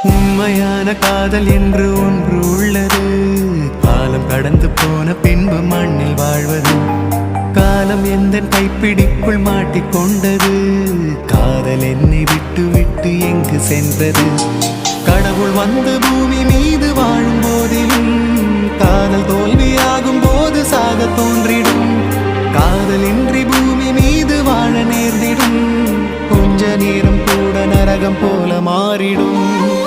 உண்மையான காதல் என்று ஒன்று உள்ளது. காலம் கடந்து போன பின்பு மண்ணில் வாழ்வது. காலம் எந்த கைப்பிடிக்குள் மாட்டிக்கொண்டது. காதல் என்னை விட்டு விட்டு எங்கு சென்றது. கடவுள் வந்து பூமி மீது வாழும் போதிலும் காதல் தோல்வியாகும் போது சாக தோன்றிடும். காதலின்றி பூமி மீது வாழ நேர்ந்திடும். கொஞ்ச நேரம் கூட நரகம் போல மாறிடும்.